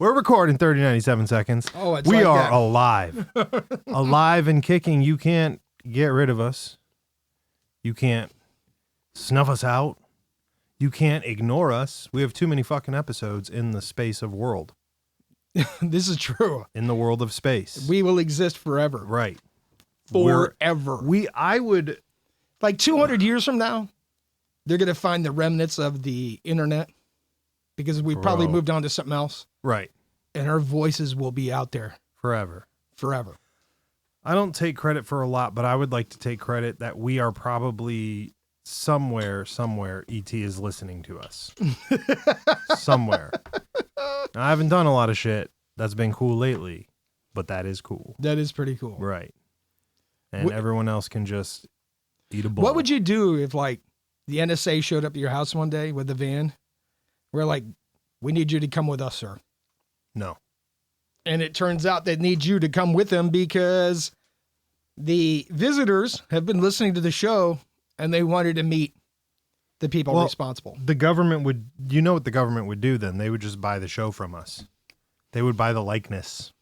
We're recording 97 seconds. Oh, it's we like are that. alive. Alive and kicking. You can't get rid of us. You can't snuff us out. You can't ignore us. We have too many fucking episodes in the space of world. This is true. In the world of space. We will exist forever. Right. Forever. I would... Like 200 years from now, they're going to find the remnants of the internet because we probably moved on to something else. Right. And our voices will be out there. Forever. Forever. I don't take credit for a lot, but I would like to take credit that we are probably somewhere, ET is listening to us. Somewhere. Now, I haven't done a lot of shit that's been cool lately, but that is cool. That is pretty cool. Right. And everyone else can just eat a bowl. What would you do if, like, the NSA showed up at your house one day with the van? We're like, we need you to come with us, sir. No. And it turns out they need you to come with them because the visitors have been listening to the show and they wanted to meet the people responsible. The government would, you know what the government would do then? They would just buy the show from us. They would buy the likeness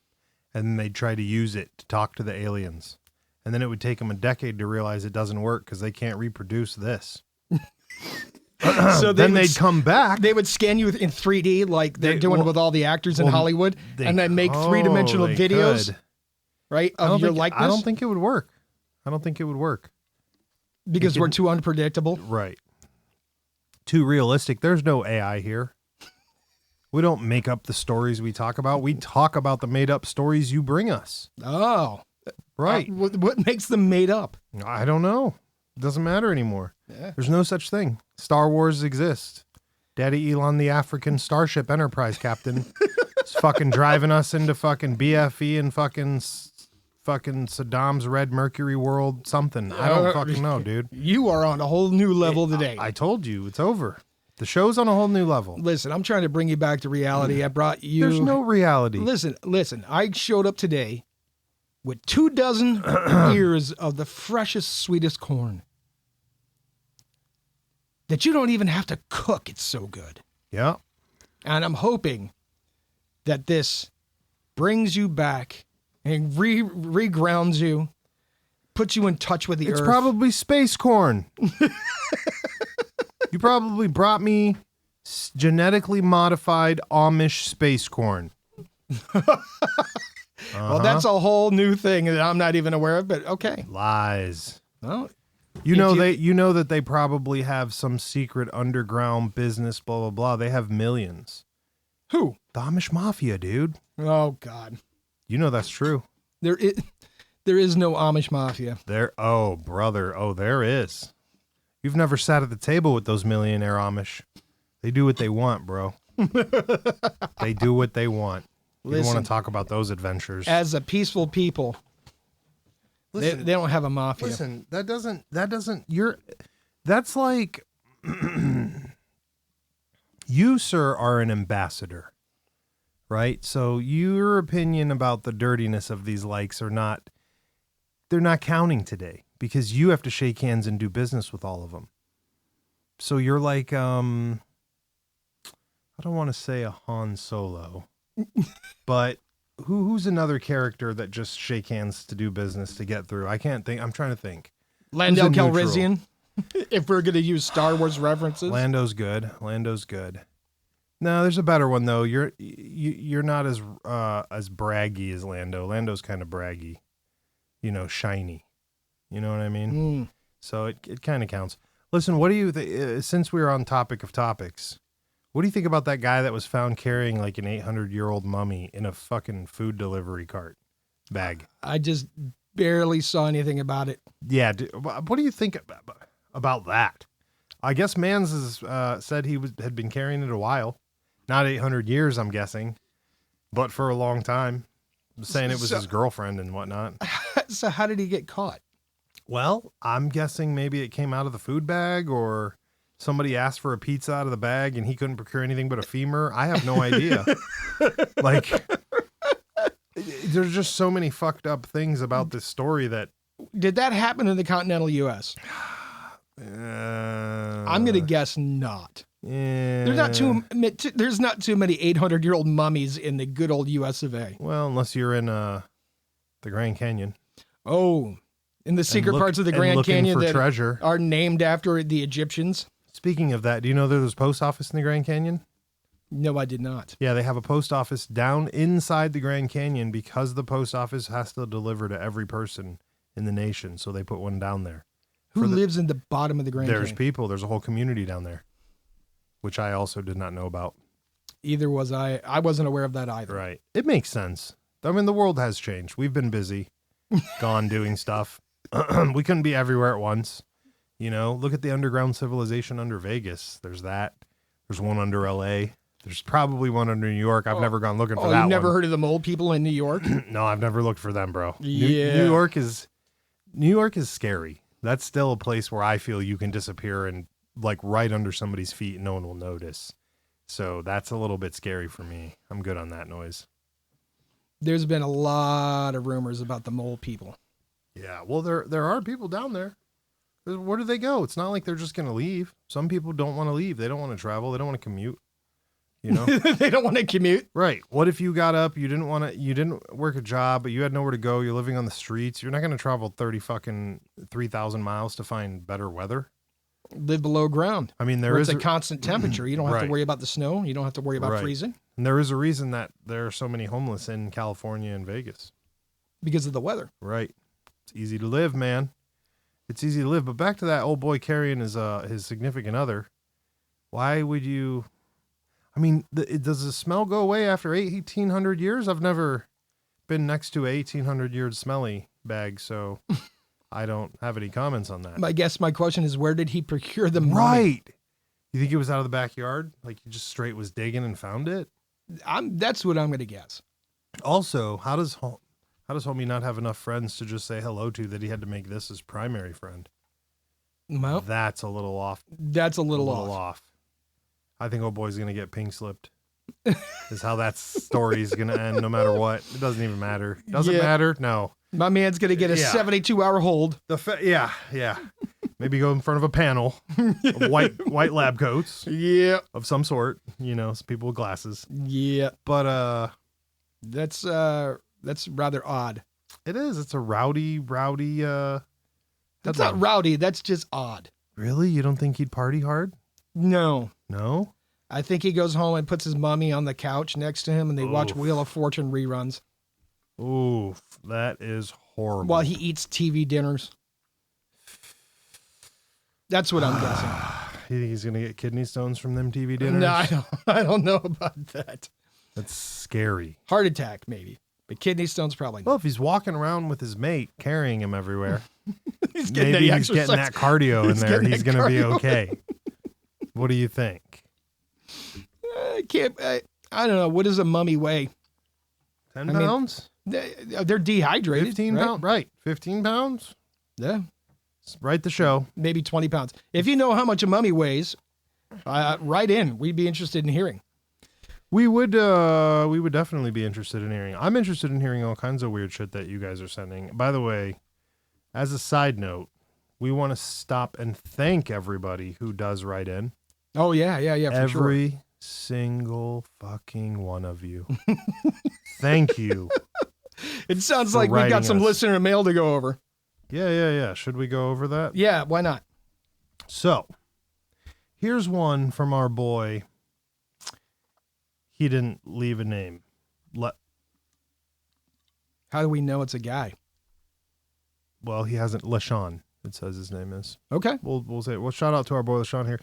and then they'd try to use it to talk to the aliens. And then it would take them a decade to realize it doesn't work because they can't reproduce this. So then they'd come back. They would scan you in 3D like they're doing with all the actors in Hollywood and then make three-dimensional videos, right, of your likeness. I don't think it would work. Because we're too unpredictable. Right. Too realistic. There's no AI here. We don't make up the stories we talk about. We talk about the made-up stories you bring us. Oh. Right. What makes them made up? I don't know. It doesn't matter anymore. Yeah. There's no such thing. Star Wars exists. Daddy Elon, the African Starship Enterprise captain, is fucking driving us into fucking BFE and fucking Saddam's Red Mercury world something. I don't fucking know, dude. You are on a whole new level today. I told you. It's over. The show's on a whole new level. Listen, I'm trying to bring you back to reality. I brought you... There's no reality. Listen. I showed up today with 24 ears of the freshest, sweetest corn that you don't even have to cook. It's so good. Yeah. And I'm hoping that this brings you back and regrounds you, puts you in touch with the earth. It's probably space corn. You probably brought me genetically modified Amish space corn. Well, that's a whole new thing that I'm not even aware of, but okay. Lies. Well, you know that they probably have some secret underground business, blah, blah, blah. They have millions. Who? The Amish Mafia, dude. Oh, God. You know that's true. There is no Amish Mafia. Oh, brother. Oh, there is. You've never sat at the table with those millionaire Amish. They do what they want, bro. They do what they want. You don't want to talk about those adventures. As a peaceful people, they don't have a mafia. Listen, that's like, you, sir, are an ambassador, right? So your opinion about the dirtiness of these likes they're not counting today because you have to shake hands and do business with all of them. So you're like, I don't want to say a Han Solo. But who's another character that just shake hands to do business to get through? I can't think. I'm trying to think. Lando Calrissian. If we're going to use Star Wars references. Lando's good. No, there's a better one though. You're not as braggy as Lando. Lando's kind of braggy. Shiny. You know what I mean? So it kind of counts. Listen, what do you since we're on topic of topics, what do you think about that guy that was found carrying like an 800-year-old mummy in a fucking food delivery cart bag? I just barely saw anything about it. Yeah. What do you think about that? I guess Mans has said had been carrying it a while. Not 800 years, I'm guessing, but for a long time. Saying it was his girlfriend and whatnot. So how did he get caught? Well, I'm guessing maybe it came out of the food bag or... somebody asked for a pizza out of the bag and he couldn't procure anything but a femur. I have no idea. Like, there's just so many fucked up things about this story that... Did that happen in the continental U.S.? I'm going to guess not. There's not too many 800-year-old mummies in the good old U.S. of A. Well, unless you're in the Grand Canyon. Oh, in the secret parts of the Grand Canyon for that treasure. Are named after the Egyptians. Speaking of that, do you know there's a post office in the Grand Canyon? No, I did not. Yeah, they have a post office down inside the Grand Canyon because the post office has to deliver to every person in the nation. So they put one down there. Who lives in the bottom of the Grand Canyon? There's people. There's a whole community down there, which I also did not know about. Either was I. I wasn't aware of that either. Right. It makes sense. I mean, the world has changed. We've been busy, gone doing stuff. We couldn't be everywhere at once. You know, look at the underground civilization under Vegas. There's that. There's one under LA. There's probably one under New York. I've never gone looking for that one. You've never heard of the mole people in New York? No, I've never looked for them, bro. Yeah. New York is scary. That's still a place where I feel you can disappear and like right under somebody's feet and no one will notice. So that's a little bit scary for me. I'm good on that noise. There's been a lot of rumors about the mole people. Yeah, well, there are people down there. Where do they go? It's not like they're just going to leave. Some people don't want to leave. They don't want to travel. They don't want to commute. You know, they don't want to commute. Right. What if you got up, you didn't work a job, but you had nowhere to go. You're living on the streets. You're not going to travel 3,000 miles to find better weather. Live below ground. I mean, it's a constant temperature. You don't have to worry about the snow. You don't have to worry about freezing. And there is a reason that there are so many homeless in California and Vegas. Because of the weather. Right. It's easy to live, man. It's easy to live. But back to that old boy carrying his significant other. Why would you... I mean, does the smell go away after 1,800 years? I've never been next to a 1,800-year smelly bag, so I don't have any comments on that. My question is, where did he procure the mummy? Right. You think it was out of the backyard? Like he just straight was digging and found it? That's what I'm going to guess. Also, how does homie not have enough friends to just say hello to that he had to make this his primary friend? Well, that's a little off. That's a little off. I think old boy's going to get pink slipped. Is how that story is going to end no matter what. It doesn't even matter. Doesn't matter? No. My man's going to get a 72-hour hold. Yeah. Maybe go in front of a panel of white lab coats. Yeah. Of some sort. You know, some people with glasses. Yeah. But that's rather odd. It is. It's a rowdy That's not rowdy. That's just odd. Really? You don't think he'd party hard? No. No? I think he goes home and puts his mummy on the couch next to him and they watch Wheel of Fortune reruns. Oof, that is horrible. While he eats TV dinners. That's what I'm guessing. You think he's going to get kidney stones from them TV dinners? No, I don't know about that. That's scary. Heart attack, maybe. But kidney stones, probably not. Well, if he's walking around with his mate, carrying him everywhere, he's getting that cardio in there, he's going to be okay. What do you think? I don't know. What does a mummy weigh? 10 pounds? They're dehydrated. 15 pounds? Right. 15 pounds? Yeah. Write the show. Maybe 20 pounds. If you know how much a mummy weighs, write in. We'd be interested in hearing. We would definitely be interested in hearing. I'm interested in hearing all kinds of weird shit that you guys are sending. By the way, as a side note, we want to stop and thank everybody who does write in. Oh, yeah, for sure. Every single fucking one of you. Thank you. It sounds like we've got some listener mail to go over. Yeah. Should we go over that? Yeah, why not? So, here's one from our boy. He didn't leave a name. How do we know it's a guy? Well, he hasn't. LaShawn, it says his name is. Okay. We'll say it. Well, shout out to our boy LaShawn here.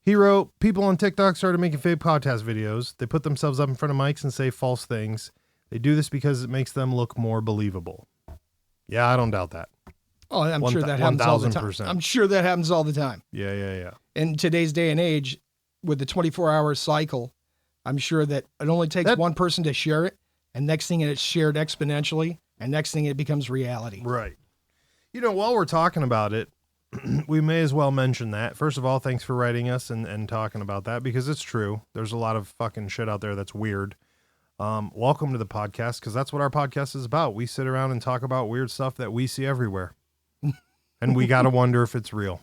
He wrote, people on TikTok started making fake podcast videos. They put themselves up in front of mics and say false things. They do this because it makes them look more believable. Yeah, I don't doubt that. Oh, I'm sure that happens all the time. 1,000%. I'm sure that happens all the time. Yeah. In today's day and age, with the 24-hour cycle, I'm sure that it only takes one person to share it, and next thing it's shared exponentially, and next thing it becomes reality. Right. You know, while we're talking about it, we may as well mention that. First of all, thanks for writing us and talking about that, because it's true. There's a lot of fucking shit out there that's weird. Welcome to the podcast, because that's what our podcast is about. We sit around and talk about weird stuff that we see everywhere. And we got to wonder if it's real.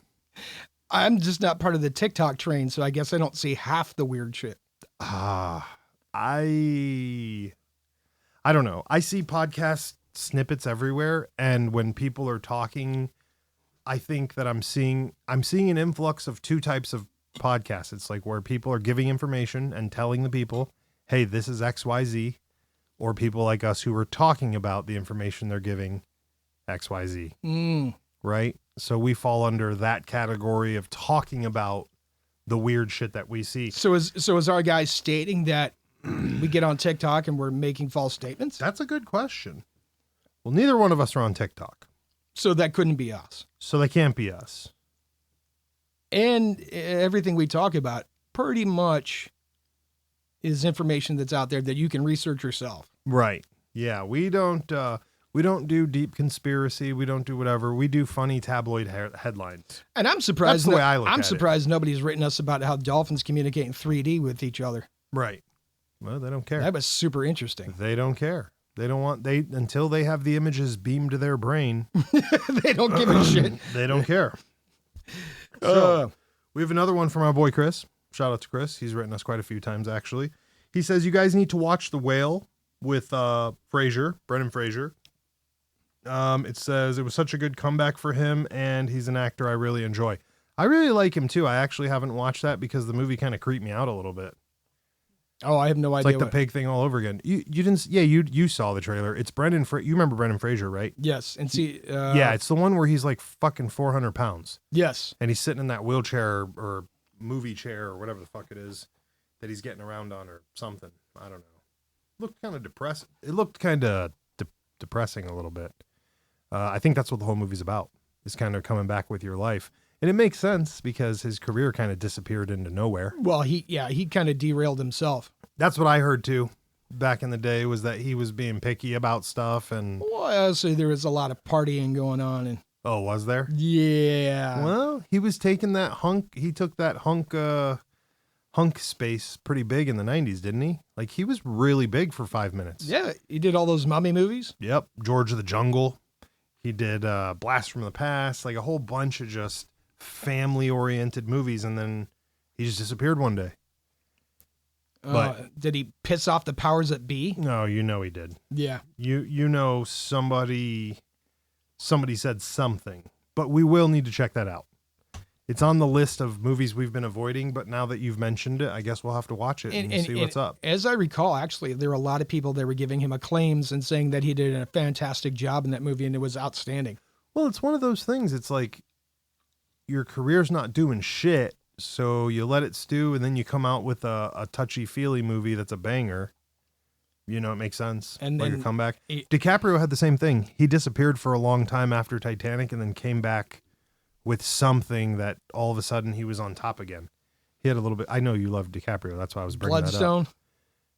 I'm just not part of the TikTok train, so I guess I don't see half the weird shit. I don't know. I see podcast snippets everywhere, and when people are talking, I think that I'm seeing an influx of two types of podcasts. It's like where people are giving information and telling the people, hey, this is XYZ, or people like us who are talking about the information they're giving, XYZ. Right? So we fall under that category of talking about the weird shit that we see. So is our guy stating that we get on TikTok and we're making false statements? That's a good question. Well, neither one of us are on TikTok. So that couldn't be us. So they can't be us. And everything we talk about pretty much is information that's out there that you can research yourself. Right. Yeah. We don't do deep conspiracy. We don't do whatever. We do funny tabloid headlines. And I'm surprised. That's the way I look at it. I'm surprised nobody's written us about how dolphins communicate in 3D with each other. Right. Well, they don't care. That was super interesting. They don't care. They don't want, until they have the images beamed to their brain. They don't give a shit. They don't care. So, we have another one from our boy Chris. Shout out to Chris. He's written us quite a few times, actually. He says, you guys need to watch The Whale with Brendan Fraser. It says it was such a good comeback for him, and he's an actor I really enjoy. I really like him, too. I actually haven't watched that because the movie kind of creeped me out a little bit. Oh, I have no idea. It's like the pig thing all over again. You didn't, yeah, you saw the trailer. It's Brendan, you remember Brendan Fraser, right? Yes. And see, yeah, it's the one where he's like fucking 400 pounds. Yes. And he's sitting in that wheelchair or movie chair or whatever the fuck it is that he's getting around on or something. I don't know. Looked kind of depressing. It looked kind of depressing a little bit. I think that's what the whole movie's about, is kind of coming back with your life. And it makes sense because his career kind of disappeared into nowhere. Well, he kind of derailed himself. That's what I heard too. Back in the day was that he was being picky about stuff and. Well, so there was a lot of partying going on and. Oh, was there? Yeah. Well, he was taking that hunk. He took that hunk space pretty big in the 90s, didn't he? Like he was really big for 5 minutes. Yeah, he did all those mummy movies. Yep, George of the Jungle. He did Blast from the Past, like a whole bunch of just family-oriented movies, and then he just disappeared one day. But did he piss off the powers that be? No, you know he did. Yeah. You know somebody said something, but we will need to check that out. It's on the list of movies we've been avoiding, but now that you've mentioned it, I guess we'll have to watch it and see what's up. As I recall, actually, there were a lot of people that were giving him acclaims and saying that he did a fantastic job in that movie and it was outstanding. Well, it's one of those things. It's like your career's not doing shit, so you let it stew, and then you come out with a touchy-feely movie that's a banger. You know, it makes sense. And like a comeback. DiCaprio had the same thing. He disappeared for a long time after Titanic and then came back with something that all of a sudden he was on top again. He had a little bit. I know you love DiCaprio. That's why I was bringing that up. Bloodstone?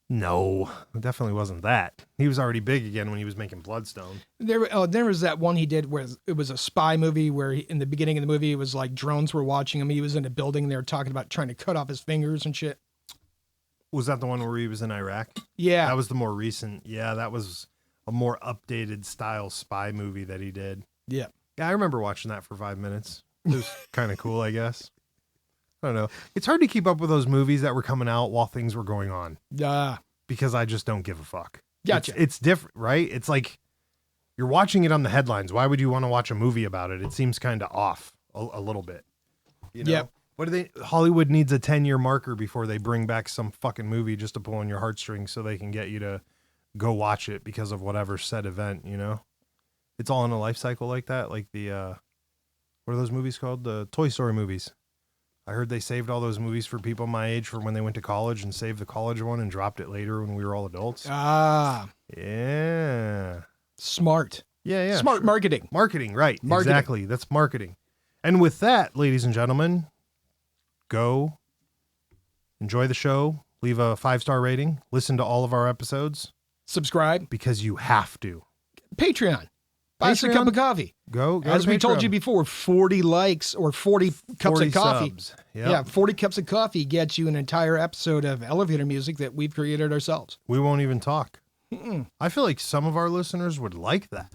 No, it definitely wasn't that. He was already big again when he was making Bloodstone. There was that one he did where it was a spy movie where in the beginning of the movie, it was like drones were watching him. He was in a building. They were talking about trying to cut off his fingers and shit. Was that the one where he was in Iraq? Yeah. That was the more recent. Yeah, that was a more updated style spy movie that he did. Yeah. Yeah, I remember watching that for 5 minutes. It was kind of cool, I guess. I don't know. It's hard to keep up with those movies that were coming out while things were going on. Because I just don't give a fuck. Gotcha. It's different, right? It's like you're watching it on the headlines. Why would you want to watch a movie about it? It seems kind of off a little bit. You know? Yep. What do they? Hollywood needs a 10-year marker before they bring back some fucking movie just to pull on your heartstrings so they can get you to go watch it because of whatever said event, you know? It's all in a life cycle like that. Like the, what are those movies called? The Toy Story movies. I heard they saved all those movies for people my age for when they went to college and saved the college one and dropped it later when we were all adults. Ah. Yeah. Smart. Yeah. Smart sure. Marketing. Marketing, right. Marketing. Exactly. That's marketing. And with that, ladies and gentlemen, go enjoy the show. Leave a 5-star rating. Listen to all of our episodes. Subscribe. Because you have to. Patreon. Buy us a cup of coffee. Go As we told you before, 40 likes or 40 cups of coffee. Subs. Yep. Yeah, 40 cups of coffee gets you an entire episode of elevator music that we've created ourselves. We won't even talk. I feel like some of our listeners would like that.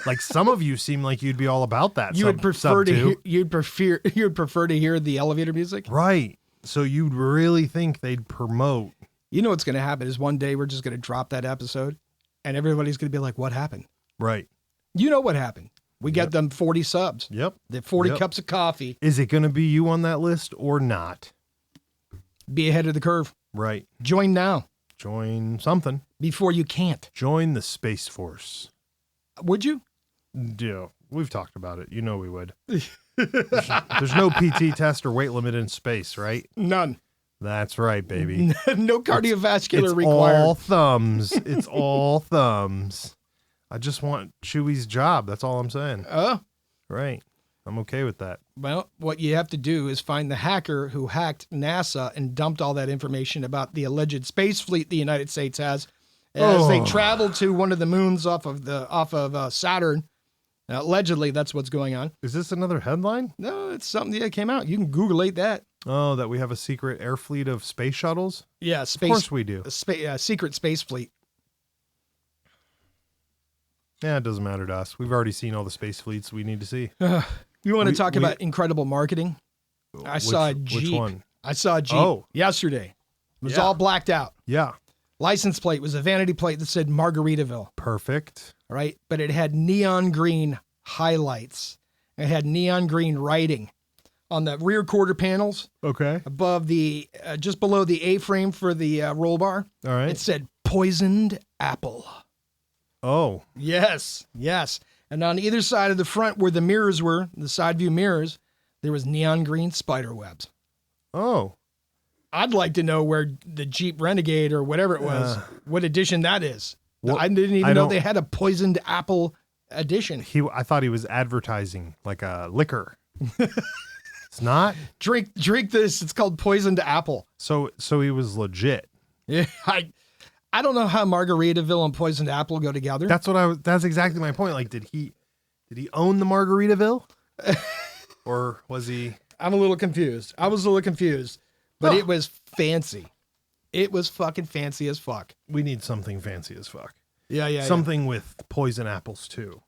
Like some of you seem like you'd be all about that. You would prefer you'd prefer to hear the elevator music, right? So you'd really think they'd promote. You know what's going to happen is one day we're just going to drop that episode, and everybody's going to be like, "What happened?" Right. You know what happened? We got them 40 subs. Yep. The 40 cups of coffee. Is it going to be you on that list or not? Be ahead of the curve. Right. Join now. Join something. Before you can't. Join the Space Force. Would you? Yeah, we've talked about it. You know we would. There's no PT test or weight limit in space, right? None. That's right, baby. No cardiovascular it's required. All thumbs. It's all thumbs. I just want Chewy's job. That's all I'm saying. Right. I'm okay with that. Well, what you have to do is find the hacker who hacked NASA and dumped all that information about the alleged space fleet the United States has as they travel to one of the moons off of Saturn. Allegedly, that's what's going on. Is this another headline? No, it's something that came out. You can Google-ate that. Oh, that we have a secret air fleet of space shuttles? Yeah, space. Of course we do. Secret space fleet. Yeah, it doesn't matter to us. We've already seen all the space fleets we need to see. You want to talk about incredible marketing? I saw a Jeep. Which one? I saw a Jeep yesterday. It was all blacked out. Yeah. License plate was a vanity plate that said Margaritaville. Perfect. Right? But it had neon green highlights. It had neon green writing on the rear quarter panels. Okay. Above the, just below the A-frame for the roll bar. All right. It said poisoned apple. Oh. Yes. Yes. And on either side of the front where the mirrors were, the side view mirrors, there was neon green spider webs. Oh. I'd like to know where the Jeep Renegade or whatever it was, what edition that is. Well, I didn't even know they had a poisoned apple edition. I thought he was advertising like a liquor. It's not. Drink this. It's called poisoned apple. So he was legit. Yeah. I don't know how Margaritaville and poisoned apple go together. That's exactly my point. Like, did he own the Margaritaville? Or was he? I'm a little confused. I was a little confused, but it was fancy. It was fucking fancy as fuck. We need something fancy as fuck. Yeah. Something with poison apples too,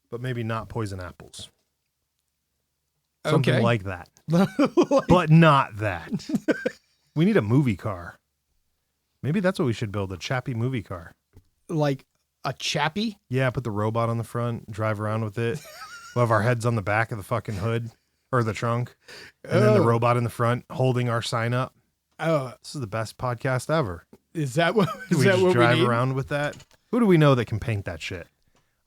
but maybe not poison apples. Something like that, but not that. We need a movie car. Maybe that's what we should build, a Chappie movie car. Like a Chappie? Yeah, put the robot on the front, drive around with it. We'll have our heads on the back of the fucking hood or the trunk, and then the robot in the front holding our sign up. Oh, this is the best podcast ever. Is that what we drive around with that? Who do we know that can paint that shit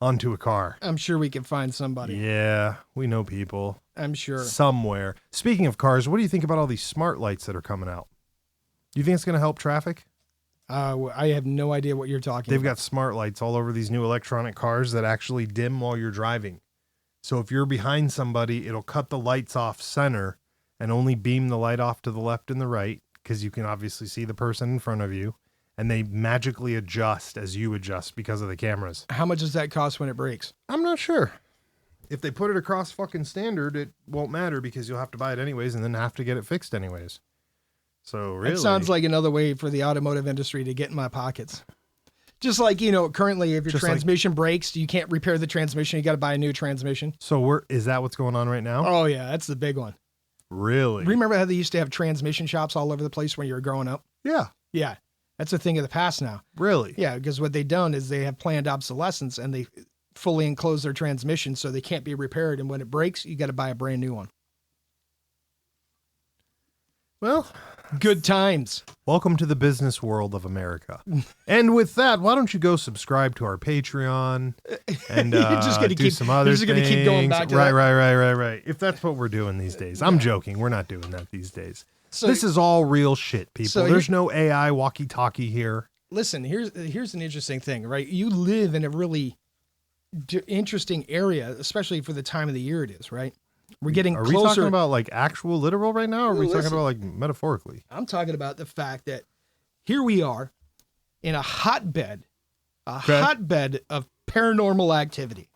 onto a car? I'm sure we can find somebody. Yeah, we know people. I'm sure. Somewhere. Speaking of cars, what do you think about all these smart lights that are coming out? Do you think it's going to help traffic? I have no idea what you're talking about. They've got smart lights all over these new electronic cars that actually dim while you're driving. So if you're behind somebody, it'll cut the lights off center and only beam the light off to the left and the right, because you can obviously see the person in front of you, and they magically adjust as you adjust because of the cameras. How much does that cost when it breaks? I'm not sure. If they put it across fucking standard, it won't matter because you'll have to buy it anyways and then have to get it fixed anyways. So really, it sounds like another way for the automotive industry to get in my pockets. Just like, currently if your transmission breaks, you can't repair the transmission. You got to buy a new transmission. So is that what's going on right now? Oh yeah. That's the big one. Really? Remember how they used to have transmission shops all over the place when you were growing up? Yeah. Yeah. That's a thing of the past now. Really? Yeah. Because what they've done is they have planned obsolescence and they fully enclose their transmission so they can't be repaired. And when it breaks, you got to buy a brand new one. Well, good times. Welcome to the business world of America. And with that, why don't you go subscribe to our Patreon and some other things. You're just going to keep going back to that. Right. If that's what we're doing these days. I'm joking. We're not doing that these days. So, this is all real shit, people. So there's no AI walkie-talkie here. Listen, here's an interesting thing, right? You live in a really interesting area, especially for the time of the year it is, right? We're getting closer. Are we talking about like actual literal right now? Or are we talking about like metaphorically? I'm talking about the fact that here we are in a hotbed of paranormal activity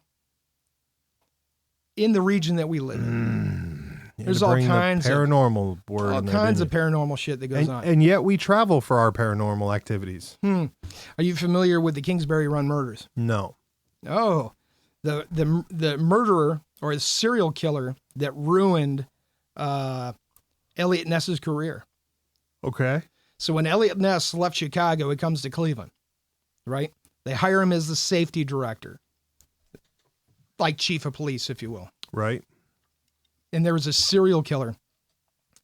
in the region that we live in. There's to all bring the kinds of paranormal word all in there, kinds of didn't paranormal shit that you? goes on. And yet we travel for our paranormal activities. Are you familiar with the Kingsbury Run murders? No. Oh, the murderer or the serial killer that ruined Elliot Ness's career. Okay. So when Elliot Ness left Chicago, he comes to Cleveland, right? They hire him as the safety director, like chief of police, if you will. Right. And there was a serial killer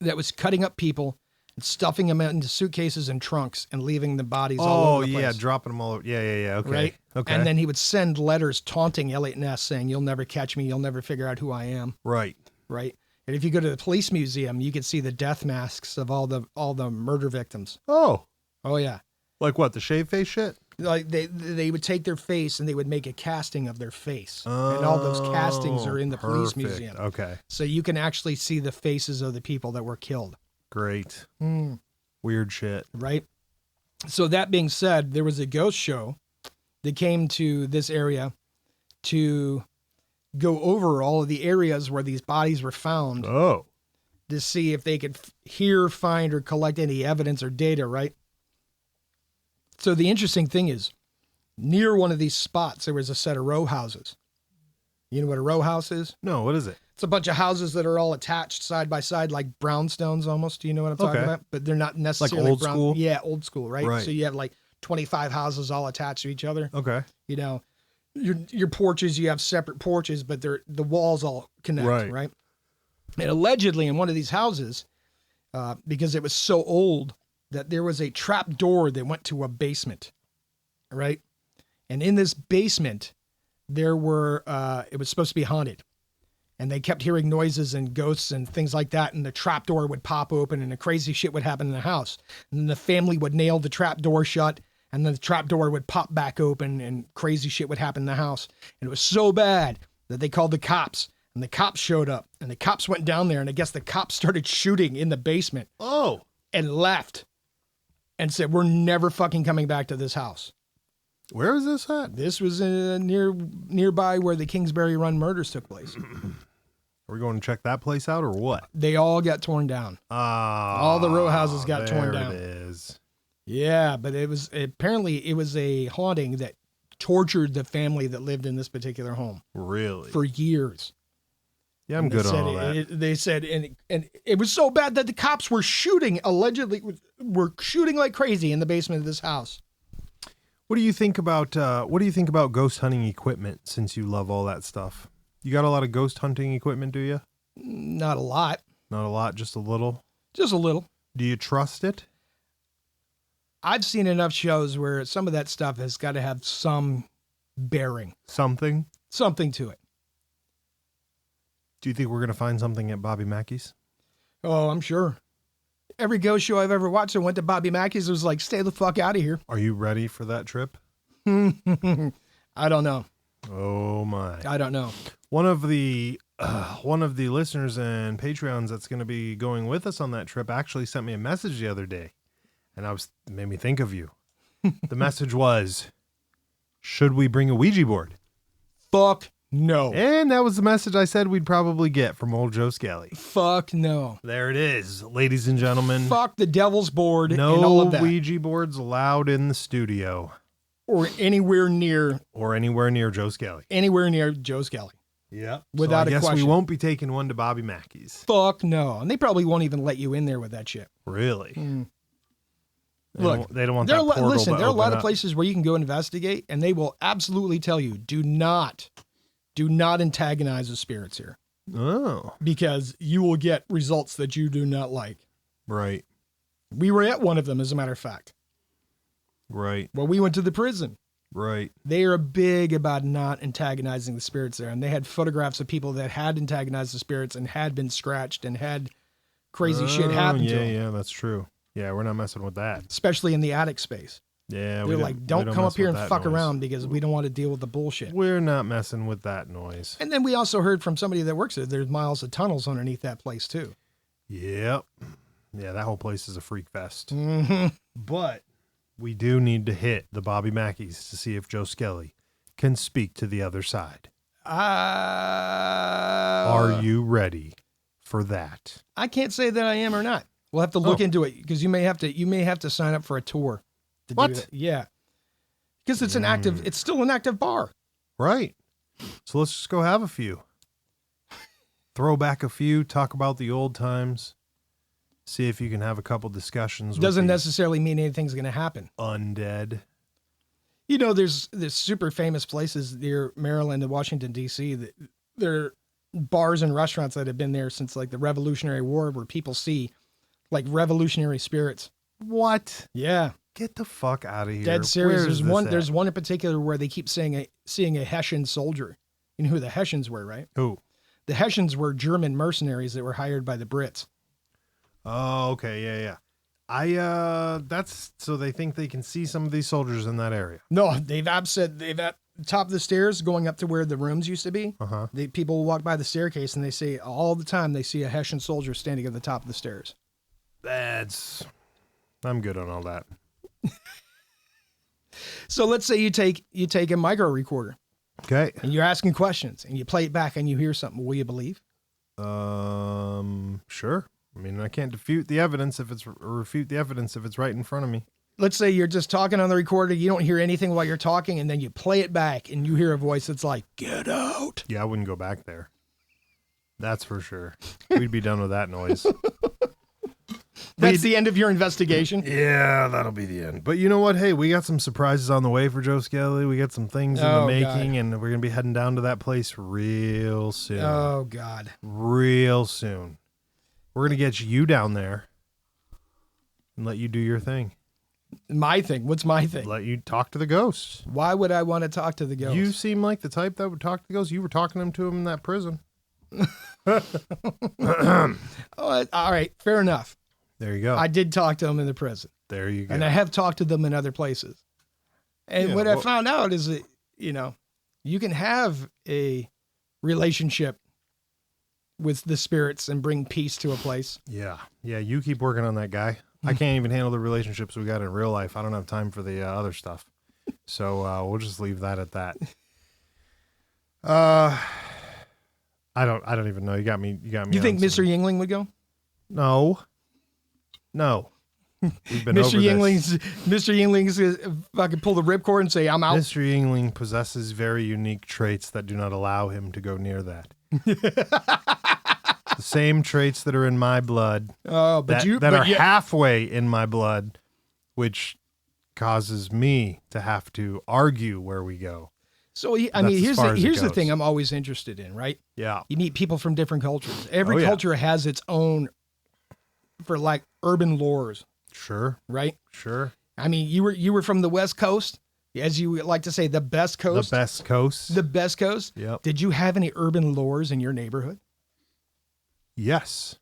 that was cutting up people and stuffing them into suitcases and trunks and leaving the bodies all over the place. Oh, yeah, dropping them all over. Yeah. Okay. Right? Okay. And then he would send letters taunting Elliot Ness saying, "You'll never catch me. You'll never figure out who I am." Right. Right? And if you go to the police museum, you can see the death masks of all the murder victims. Oh. Oh yeah. Like what? The shave face shit? Like they would take their face and they would make a casting of their face. And all those castings are in the police perfect. museum. Okay. So you can actually see the faces of the people that were killed. Great. Weird shit. Right? So that being said, there was a ghost show that came to this area to go over all of the areas where these bodies were found Oh. to see if they could hear, find, or collect any evidence or data, right? So the interesting thing is, near one of these spots, there was a set of row houses. You know what a row house is? No, what is it? It's a bunch of houses that are all attached side by side, like brownstones almost. Do you know what I'm talking about? But they're not necessarily old school? Yeah, old school, right? Right. So you have like 25 houses all attached to each other. Okay. You know, your porches, you have separate porches, but the walls all connect, right? And allegedly in one of these houses, because it was so old, that there was a trap door that went to a basement, right? And in this basement, there were, it was supposed to be haunted. And they kept hearing noises and ghosts and things like that. And the trap door would pop open and the crazy shit would happen in the house. And then the family would nail the trap door shut. And then the trap door would pop back open and crazy shit would happen in the house. And it was so bad that they called the cops. And the cops showed up. And the cops went down there. And I guess the cops started shooting in the basement. Oh. And left. And said, "We're never fucking coming back to this house." Where is this at? This was nearby where the Kingsbury Run murders took place. Are we going to check that place out or what? They all got torn down. All the row houses got torn down. There it is. Yeah, but it was a haunting that tortured the family that lived in this particular home Really? for years. Yeah, I'm good on all that. They said, and it was so bad that the cops were shooting, allegedly were shooting like crazy in the basement of this house. What do you think about ghost hunting equipment, since you love all that stuff? You got a lot of ghost hunting equipment, do you? Not a lot. Not a lot, just a little. Just a little. Do you trust it? I've seen enough shows where some of that stuff has got to have some bearing. Something to it. Do you think we're going to find something at Bobby Mackey's? Oh, I'm sure. Every ghost show I've ever watched, I went to Bobby Mackey's, was like, "Stay the fuck out of here." Are you ready for that trip? I don't know. Oh my. I don't know. One of the listeners and Patreons that's going to be going with us on that trip actually sent me a message the other day, and it made me think of you. The message was, "Should we bring a Ouija board?" Fuck no. And that was the message I said we'd probably get from old Joe Skelly. Fuck no. There it is, ladies and gentlemen. Fuck the devil's board no and all of that. Ouija boards allowed in the studio. Or anywhere near Joe Skelly. Anywhere near Joe Skelly. Yeah. Without so I guess question. we won't be taking one to Bobby Mackey's. Fuck no. And they probably won't even let you in there with that shit. Really? Look, they don't want that portal listen, to there are a lot open of up. places where you can go investigate, and they will absolutely tell you, do not antagonize the spirits here. Oh. Because you will get results that you do not like. Right. We were at one of them, as a matter of fact. Right. Well, we went to the prison. Right. They are big about not antagonizing the spirits there. And they had photographs of people that had antagonized the spirits and had been scratched and had crazy shit happen to them. Yeah, that's true. Yeah, we're not messing with that. Especially in the attic space. Yeah, They're like, don't come up here and fuck around because we don't want to deal with the bullshit. We're not messing with that noise. And then we also heard from somebody that works there, there's miles of tunnels underneath that place too. Yep. Yeah, that whole place is a freak fest. Mm-hmm. But we do need to hit the Bobby Mackey's to see if Joe Skelly can speak to the other side. Are you ready for that. I can't say that I am or not. We'll have to look into it because you may have to sign up for a tour. To What? Do that. Yeah. Because it's still an active bar. Right. So let's just go have a few. Throw back a few, talk about the old times. See if you can have a couple discussions. Doesn't with necessarily mean anything's going to happen. Undead. You know, there's super famous places near Maryland and Washington, D.C. that there are bars and restaurants that have been there since like the Revolutionary War where people see like revolutionary spirits. What? Yeah. Get the fuck out of here. Dead serious. Where's There's one in particular where they keep seeing a Hessian soldier. You know who the Hessians were, right? Who? The Hessians were German mercenaries that were hired by the Brits. Oh, okay. Yeah. That's so they think they can see some of these soldiers in that area. No, they've at top of the stairs going up to where the rooms used to be. Uh-huh. People will walk by the staircase and they say all the time they see a Hessian soldier standing at the top of the stairs. I'm good on all that. So let's say you take a micro recorder. Okay. And you're asking questions and you play it back and you hear something. Will you believe? Sure. I mean, I can't refute the evidence if it's right in front of me. Let's say you're just talking on the recorder. You don't hear anything while you're talking. And then you play it back and you hear a voice that's like, get out. Yeah, I wouldn't go back there. That's for sure. We'd be done with that noise. That's the end of your investigation. Yeah, that'll be the end. But you know what? Hey, we got some surprises on the way for Joe Skelly. We got some things in the making, and we're going to be heading down to that place real soon. Oh, God. Real soon. We're going to get you down there and let you do your thing. My thing? What's my thing? Let you talk to the ghosts. Why would I want to talk to the ghosts? You seem like the type that would talk to the ghosts. You were talking to him in that prison. All right. Fair enough. There you go. I did talk to them in the prison. There you go. And I have talked to them in other places. And what I found out is that, you can have a relationship with the spirits and bring peace to a place. Yeah. Yeah, you keep working on that, guy. I can't even handle the relationships we got in real life. I don't have time for the other stuff. So we'll just leave that at that. I don't even know. You got me. You think Mr. Yingling would go? No. We've been over Mr. Yingling's if I could pull the ripcord and say, I'm out. Mr. Yingling possesses very unique traits that do not allow him to go near that. The same traits that are in my blood that are halfway in my blood, which causes me to have to argue where we go. So, here's the thing I'm always interested in, right? Yeah. You meet people from different cultures. Every culture has its own, for like urban lores. Sure. Right? Sure. I mean, you were from the West Coast, as you like to say, the best coast. The best coast. The best coast. Yep. Did you have any urban lores in your neighborhood? Yes.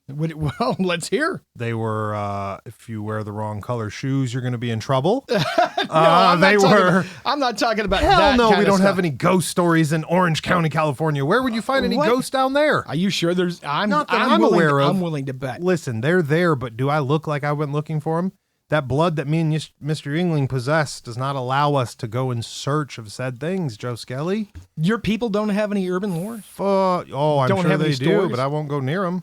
Well, let's hear. They were, if you wear the wrong color shoes, you're going to be in trouble. I'm not talking about hell that no, kind we of don't stuff. have any ghost stories in Orange County, California. Where would you find any ghosts down there? Are you sure there's, Not that I'm aware of. I'm willing to bet. Listen, they're there, but do I look like I went looking for them? That blood that me and Mr. Yingling possess does not allow us to go in search of said things, Joe Skelly. Your people don't have any urban lore? I'm Don't sure have any they do, stories? but I won't go near them.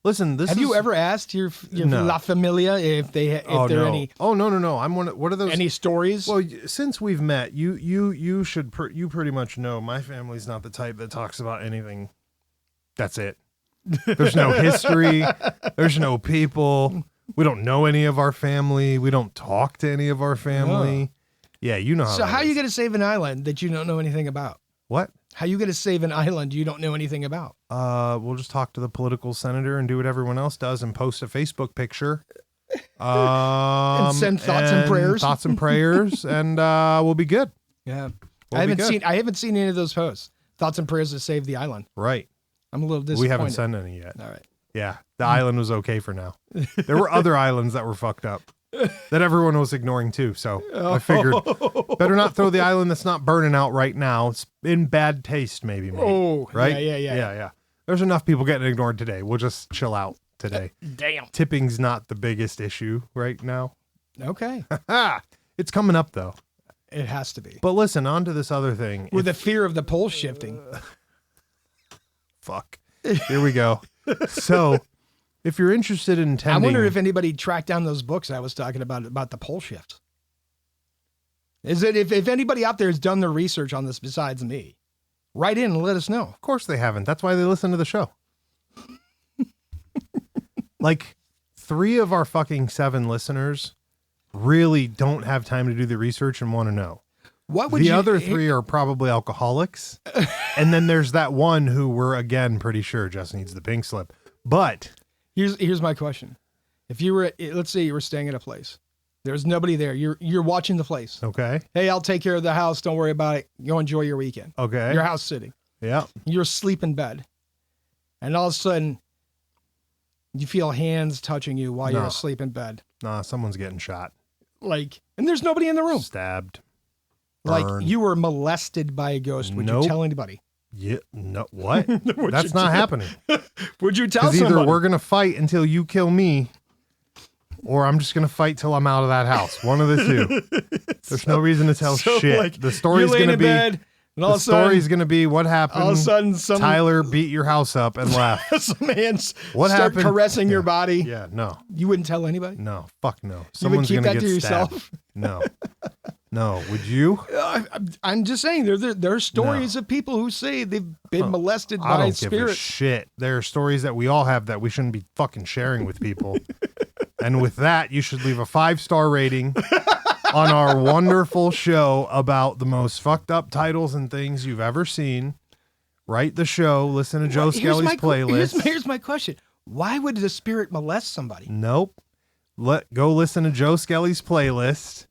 Listen, Have you ever asked your No. La Familia if there are any? Oh no. What are those? Any stories? Well, since we've met, you pretty much know my family's not the type that talks about anything. That's it. There's no history. There's no people. We don't know any of our family. We don't talk to any of our family. Yeah, you know how. So how are you going to save an island that you don't know anything about? What? How are you going to save an island you don't know anything about? We'll just talk to the political senator and do what everyone else does and post a Facebook picture. And send thoughts and prayers. Thoughts and prayers, and we'll be good. Yeah. We'll I haven't seen any of those posts. Thoughts and prayers to save the island. Right. I'm a little disappointed. We haven't sent any yet. All right. Yeah, the island was okay for now. There were other islands that were fucked up that everyone was ignoring too. So I figured better not throw the island that's not burning out right now. It's in bad taste, maybe. Oh, right? Yeah. There's enough people getting ignored today. We'll just chill out today. Damn. Tipping's not the biggest issue right now. Okay. It's coming up though. It has to be. But listen, on to this other thing. With the fear of the pole shifting. Fuck. Here we go. So if you're interested in I tending... wonder if anybody tracked down those books I was talking about the pole shift. Is it if anybody out there has done their research on this besides me, write in and let us know. Of course they haven't. That's why they listen to the show. Like 3 of our fucking 7 listeners really don't have time to do the research and want to know. What would The other 3 are probably alcoholics. And then there's that one who we're again pretty sure just needs the pink slip. But here's my question. If you were, let's say you were staying at a place. There's nobody there. You're watching the place. okay. Hey, I'll take care of the house. Don't worry about it. Go enjoy your weekend. Okay. Your house sitting. Yeah. You're asleep in bed. And all of a sudden, you feel hands touching you while you're No. asleep in bed. Nah, someone's getting shot. Like, and there's nobody in the room. Stabbed. Like, burned. you were molested by a ghost. Would Nope. you tell anybody? Yeah. No. What? Would That's you not tell- happening. Would you tell Because somebody? either we're going to fight until you kill me, or I'm just going to fight till I'm out of that house. One of the two. There's no reason to tell So, shit. like, The story's you're laying going to in be... bed, and all The of a sudden, story's going to be what happened. all of a sudden, some Tyler beat your house up and left. some hands What start happened? caressing your body. Yeah, no. You wouldn't tell anybody. No, fuck no. You would Someone's keep going that to to get stabbed. yourself. No. No. Would you? I'm just saying there are stories of people who say they've been molested I by don't give a spirits. shit. There are stories that we all have that we shouldn't be fucking sharing with people. And with that, you should leave a 5-star rating on our wonderful show about the most fucked up titles and things you've ever seen. Write the show. Listen to Joe Here's Skelly's my playlist. Here's my question. Why would the spirit molest somebody? Nope. Go listen to Joe Skelly's playlist.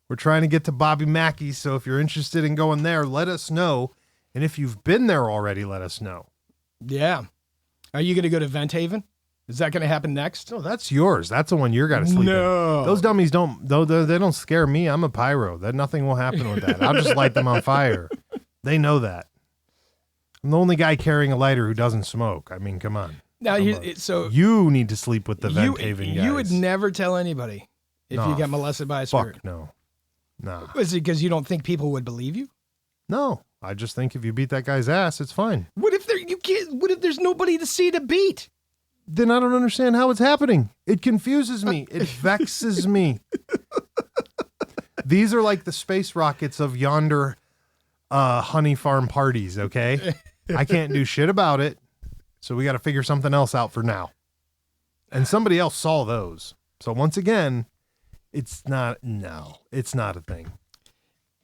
We're trying to get to Bobby Mackey, so if you're interested in going there, let us know. And if you've been there already, let us know. Yeah. Are you going to go to Vent Haven? Is that going to happen next? No, that's yours. That's the one you're got to sleep No. in. Those dummies don't, though they don't scare me. I'm a pyro. Nothing will happen with that. I'll just light them on fire. They know that. I'm the only guy carrying a lighter who doesn't smoke. I mean, come on. Now, so You need to sleep with the Vent Haven guys. you would never tell anybody if No, you got molested by a spirit. Fuck no. Nah. Is it because you don't think people would believe you? No. I just think if you beat that guy's ass, it's fine. What if What if there's nobody to see to beat? Then I don't understand how it's happening. It confuses me. It vexes me. These are like the space rockets of yonder honey farm parties, okay? I can't do shit about it, so we got to figure something else out for now. And somebody else saw those. So once again, it's not a thing.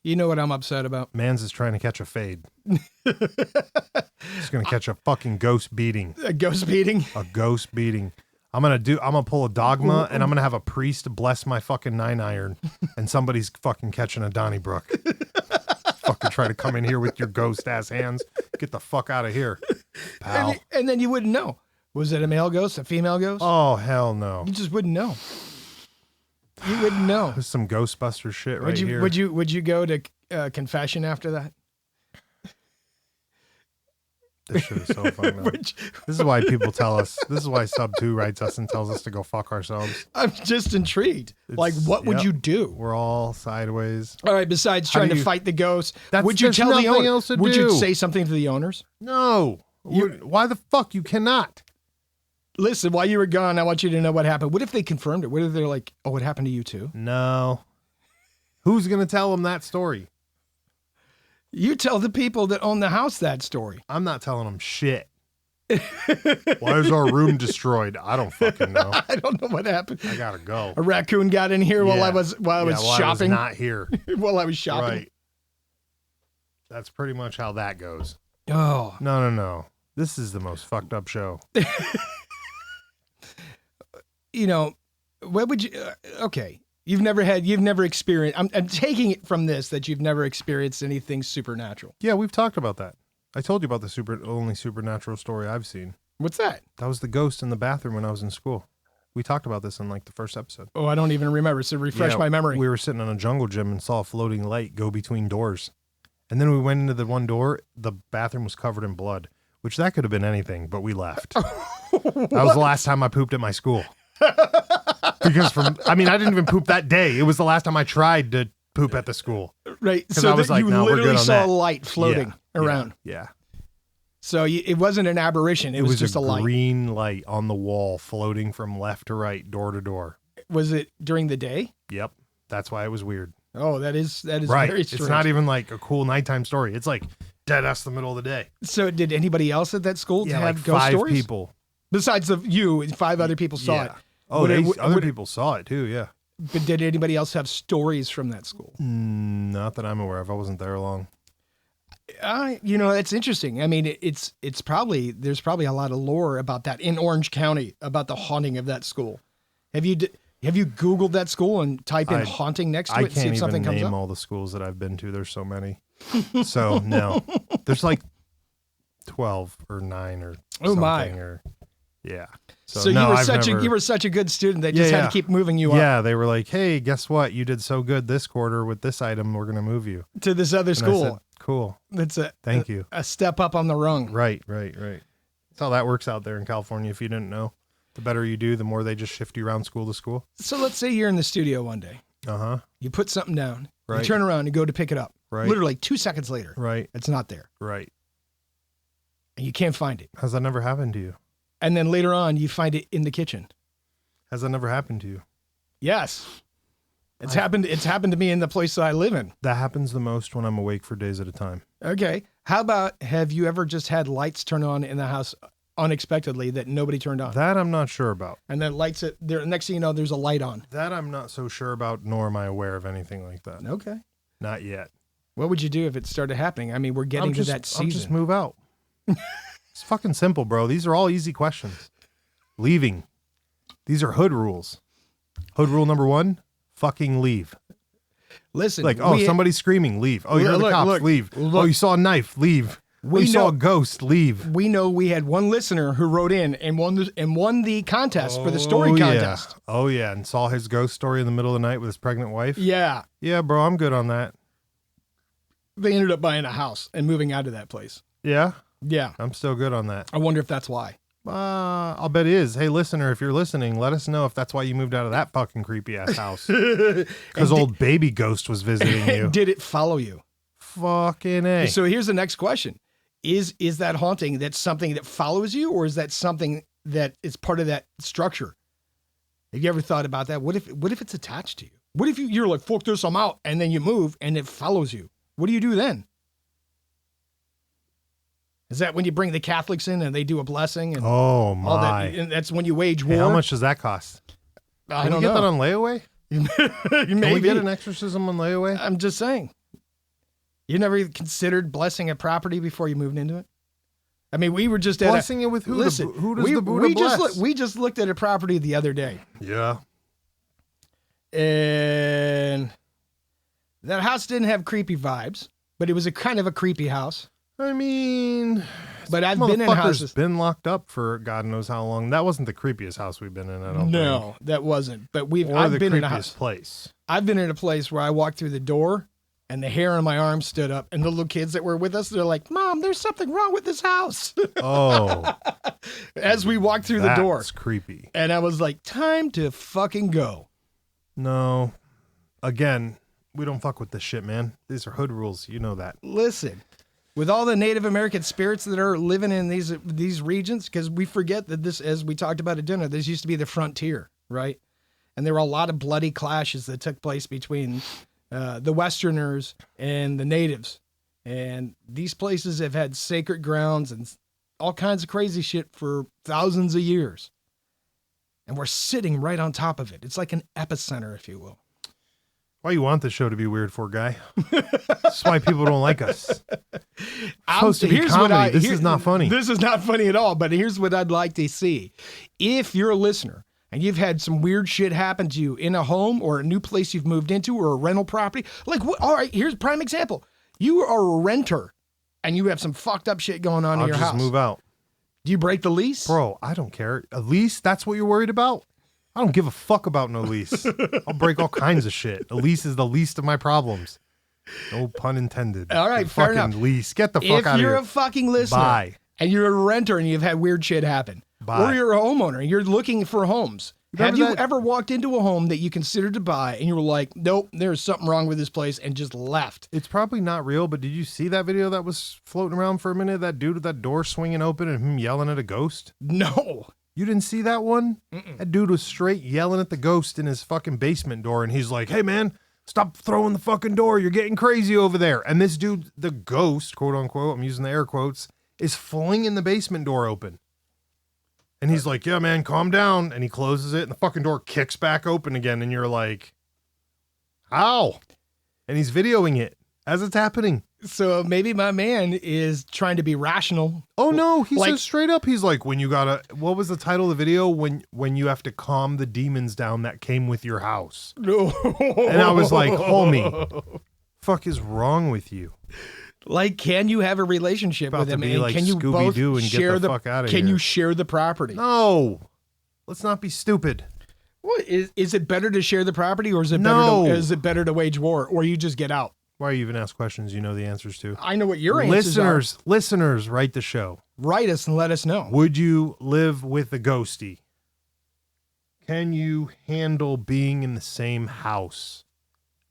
You know what I'm upset about? Mans is trying to catch a fade. He's going to catch a fucking ghost beating. A ghost beating? A ghost beating. I'm gonna pull a dogma and I'm gonna have a priest bless my fucking 9-iron and somebody's fucking catching a Donnybrook. Fucking try to come in here with your ghost ass hands. Get the fuck out of here, pal. And then you wouldn't know. Was it a male ghost, a female ghost? Oh hell no. You just wouldn't know. You wouldn't know. There's some Ghostbuster shit right here. Would you go to confession after that? This shit is so fun. This is why people tell us. This is why Sub 2 writes us and tells us to go fuck ourselves. I'm just intrigued. Like, what would you do? We're all sideways. All right. Besides trying to fight the ghost, would you there's tell the nothing owner? else to Would you do. say something to the owners? No. Why the fuck? You cannot. Listen, while you were gone, I want you to know what happened. What if they confirmed it? What if they're like, oh, it happened to you too? No. Who's going to tell them that story? You tell the people that own the house that story. I'm not telling them shit. Why is our room destroyed? I don't fucking know. I don't know what happened. I gotta go. A raccoon got in here while I Yeah. was While shopping. I was not here. While I was shopping. Right. That's pretty much how that goes. Oh. No. This is the most fucked up show. You know, what would you? Okay, you've never experienced. I'm taking it from this that you've never experienced anything supernatural. Yeah, we've talked about that. I told you about the only supernatural story I've seen. What's that? That was the ghost in the bathroom when I was in school. We talked about this in like the first episode. Oh, I don't even remember. So refresh my memory. We were sitting in a jungle gym and saw a floating light go between doors. And then we went into the one door. The bathroom was covered in blood, which that could have been anything, but we left. That was the last time I pooped at my school. Because I didn't even poop that day. It was the last time I tried to poop at the school. Right. 'Cause So I was that like, you no, we're literally good on saw that. a light floating around. Yeah. So it wasn't an aberration. It was just a light. Green light on the wall floating from left to right, door to door. Was it during the day? Yep. That's why it was weird. Oh, that is Right. very strange. It's not even like a cool nighttime story. It's like dead ass the middle of the day. So did anybody else at that school have like ghost 5 stories? people. Besides you, 5 other people saw it. Oh, other people saw it too, yeah. But did anybody else have stories from that school? Not that I'm aware of. I wasn't there long. It's interesting. I mean, it's probably, there's probably a lot of lore about that in Orange County, about the haunting of that school. Have you Googled that school and type in haunting next to it and see if something comes up? I can't even name all the schools that I've been to. There's so many. So no, there's like 12 or 9 or something. Or yeah. So no, you were such a good student they just had to keep moving you up. Yeah, they were like, hey, guess what? You did so good this quarter with this item. We're gonna move you to this other school. I said, cool. That's thank you. A step up on the rung. Right. That's how that works out there in California. If you didn't know, the better you do, the more they just shift you around school to school. So let's say you're in the studio one day. You put something down. Right. You turn around and go to pick it up. Right. Literally 2 seconds later. Right. It's not there. Right. And you can't find it. Has that never happened to you? And then later on, you find it in the kitchen. Has that never happened to you? Yes. It's happened to me in the place that I live in. That happens the most when I'm awake for days at a time. Okay. How about, have you ever just had lights turn on in the house unexpectedly that nobody turned on? That I'm not sure about. And then lights it there. Next thing you know, there's a light on. That I'm not so sure about, nor am I aware of anything like that. Okay. Not yet. What would you do if it started happening? I mean, we're getting to that season. I'll just move out. It's fucking simple, bro. These are all easy questions. Leaving. These are hood rules. Hood rule number 1, fucking leave. Listen. Like, somebody's screaming, leave. Oh, you're the cops, leave. Oh, you saw a knife, leave. You saw a ghost, leave. We know we had one listener who wrote in and won the contest for the story contest. Oh, yeah. And saw his ghost story in the middle of the night with his pregnant wife. Yeah. Yeah, bro, I'm good on that. They ended up buying a house and moving out of that place. Yeah? Yeah. I'm still good on that. I wonder if that's why. I'll bet it is. Hey, listener, if you're listening, let us know if that's why you moved out of that fucking creepy ass house. Because old baby ghost was visiting you. Did it follow you? Fucking A. So here's the next question. Is that haunting that's something that follows you, or is that something that is part of that structure? Have you ever thought about that? What if it's attached to you? What if you're like, fuck this, I'm out, and then you move and it follows you? What do you do then? Is that when you bring the Catholics in and they do a blessing? And oh my! All that, and that's when you wage war. Hey, how much does that cost? I don't know. Can you get that on layaway? Can we get an exorcism on layaway? I'm just saying. You never considered blessing a property before you moved into it? I mean, we were just blessing it with who? Listen, who does the Buddha bless? We just looked at a property the other day. Yeah. And that house didn't have creepy vibes, but it was a kind of a creepy house. I mean, but I've been in houses. Been locked up for God knows how long. That wasn't the creepiest house we've been in. I don't think. No, that wasn't. But I've been in a house. Place. I've been in a place where I walked through the door and the hair on my arm stood up, and the little kids that were with us, they're like, "Mom, there's something wrong with this house." Oh. As we walked through the door. That's creepy. And I was like, time to fucking go. No. Again, we don't fuck with this shit, man. These are hood rules. You know that. Listen. With all the Native American spirits that are living in these regions, because we forget that this, as we talked about at dinner, this used to be the frontier, right? And there were a lot of bloody clashes that took place between the Westerners and the natives. And these places have had sacred grounds and all kinds of crazy shit for thousands of years. And we're sitting right on top of it. It's like an epicenter, if you will. Why you want the show to be weird for, guy? That's why people don't like us. Supposed to be comedy. This is not funny. This is not funny at all, but here's what I'd like to see. If you're a listener and you've had some weird shit happen to you in a home or a new place you've moved into or a rental property, like, all right, here's a prime example. You are a renter and you have some fucked up shit going on in your house. I'll just move out. Do you break the lease? Bro, I don't care. A lease? That's what you're worried about? I don't give a fuck about no lease. I'll break all kinds of shit. A lease is the least of my problems. No pun intended. All right, fair enough. Lease. Get the fuck out of here. If you're a fucking listener and you're a renter and you've had weird shit happen, or you're a homeowner and you're looking for homes Have Remember you that? ever walked into a home that you considered to buy and you were like, nope, there's something wrong with this place and just left? It's probably not real, but did you see that video that was floating around for a minute? That dude with that door swinging open and him yelling at a ghost? No. You didn't see that one? That dude was straight yelling at the ghost in his fucking basement door, and he's like, hey, man, stop throwing the fucking door. You're getting crazy over there. And this dude, the ghost, quote unquote, I'm using the air quotes, is flinging the basement door open. And he's like, yeah, man, calm down. And he closes it, and the fucking door kicks back open again. And you're like, how? And he's videoing it as it's happening. So maybe my man is trying to be rational. Oh, no. He Like- says straight up, he's like, when you gotta, what was the title of the video? When you have to calm the demons down that came with your house. No. And I was like, homie, fuck is wrong with you? Like, can you have a relationship About with to him? be And like can you both Scooby-Doo and get share the fuck outta Can here. you share the property? No. Let's not be stupid. What is it better to share the property, or is it No. better to wage war, or you just get out? Why you even ask questions you know the answers to? I know what your answers are. Listeners, write the show. Write us and let us know. Would you live with a ghostie? Can you handle being in the same house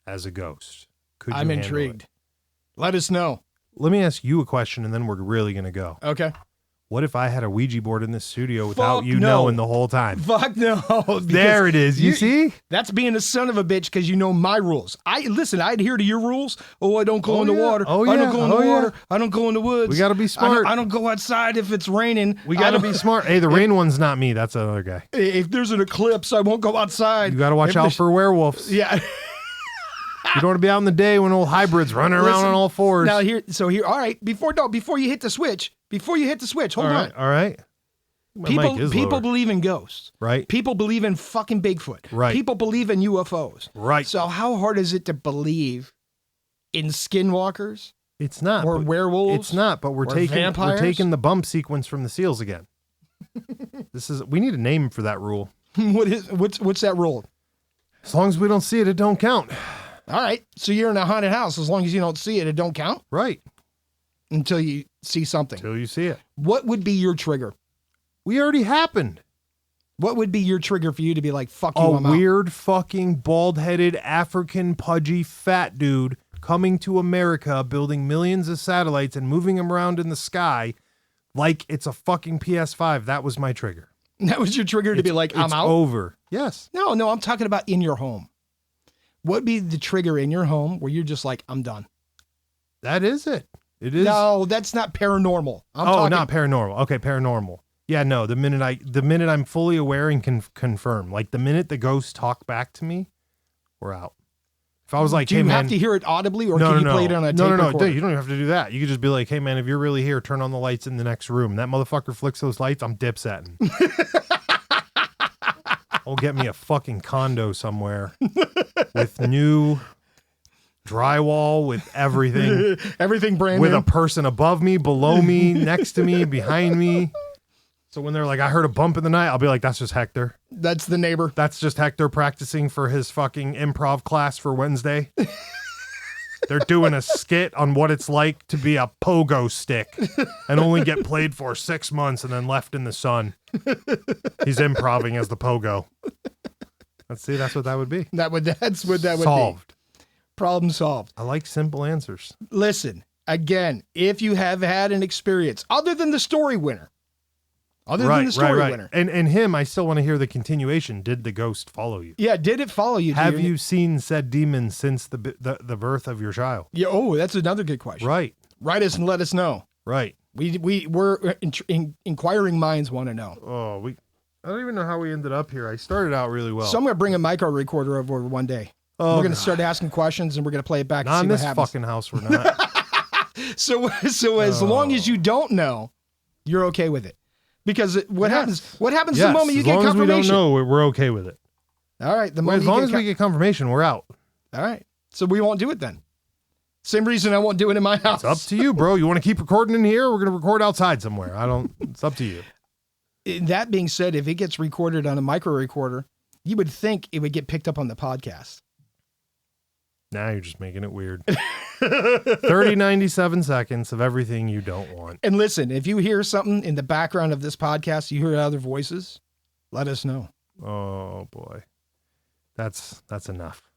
as a ghost? Could you I'm handle intrigued. it? Let us know. Let me ask you a question, and then we're really going to go. Okay. What if I had a Ouija board in this studio without Fuck you no. knowing the whole time? Fuck no. because There it is. You see? That's being a son of a bitch because you know my rules. I adhere to your rules. Oh, I don't go Oh, in the yeah. water. Oh, I don't yeah. go in the Oh, yeah. water. I don't go in the woods. We got to be smart. I don't go outside if it's raining. We got to I be don't- smart. Hey, the rain one's not me. That's another guy. If there's an eclipse, I won't go outside. You got to watch If out there's- for werewolves. Yeah. You don't want to be out in the day when old hybrids running around Listen, on all fours. Now all right. Before you hit the switch, hold all on. right, all right. My mic is People lower. believe in ghosts. Right. People believe in fucking Bigfoot. Right. People believe in UFOs. Right. So how hard is it to believe in skinwalkers It's not. or but- werewolves? It's not, but we're Or taking vampires? the bump sequence from the SEALs again. We need a name for that rule. What's that rule? As long as we don't see it, it don't count. All right. So you're in a haunted house. As long as you don't see it, it don't count Right. until you see something. Till you see it. What would be your trigger? We already happened. What would be your trigger for you to be like, fuck you, A I'm out? weird fucking bald-headed African pudgy fat dude coming to America, building millions of satellites and moving them around in the sky like it's a fucking PS5. That was my trigger. That was your trigger to be like, I'm It's out? over. Yes. No, I'm talking about in your home. What would be the trigger in your home where you're just like, I'm done? That is it. It is. No, that's not paranormal. I'm talking, not paranormal. Okay, paranormal. Yeah, no. The minute I'm fully aware and can confirm, like the minute the ghosts talk back to me, we're out. If I was like, do hey you man, have to hear it audibly, or no, can no, you play it on a tape no, recorder? dude, you don't even have to do that. You could just be like, hey man, if you're really here, turn on the lights in the next room. That motherfucker flicks those lights, I'm dipsetting. I'll get me a fucking condo somewhere with new drywall, with everything, Everything brand with new. a person above me, below me, next to me, behind me. So when they're like, I heard a bump in the night, I'll be like, that's just Hector. That's the neighbor. That's just Hector practicing for his fucking improv class for Wednesday. They're doing a skit on what it's like to be a pogo stick and only get played for 6 months and then left in the sun. He's improving as the pogo. Let's see, that's what that would be. That's what that would Solved. be. Problem solved. I like simple answers. Listen, again, if you have had an experience other than the story winner, winner. And him, I still want to hear the continuation. Did the ghost follow you? Yeah, did it follow you? Have dear? you seen said demon since the birth of your child? Yeah. Oh, that's another good question. Right. Write us and let us know. Right. We're inquiring minds want to know. Oh, I don't even know how we ended up here. I started out really well. So I'm gonna bring a micro recorder over one day. Oh, we're gonna God. start asking questions and we're gonna play it back. Not in and this see what happens. fucking house, we're not. So as long as you don't know, you're okay with it. Because what happens the moment you as get long confirmation? as we don't know, we're okay with it. All right. The Well, moment as you long get as we get confirmation, we're out. All right. So we won't do it then. Same reason I won't do it in my house. It's up to you, bro. You want to keep recording in here? We're going to record outside somewhere. It's up to you. That being said, if it gets recorded on a micro recorder, you would think it would get picked up on the podcast. Now you're just making it weird. 97 seconds of everything you don't want. And listen, if you hear something in the background of this podcast, you hear other voices, let us know. Oh boy. That's enough.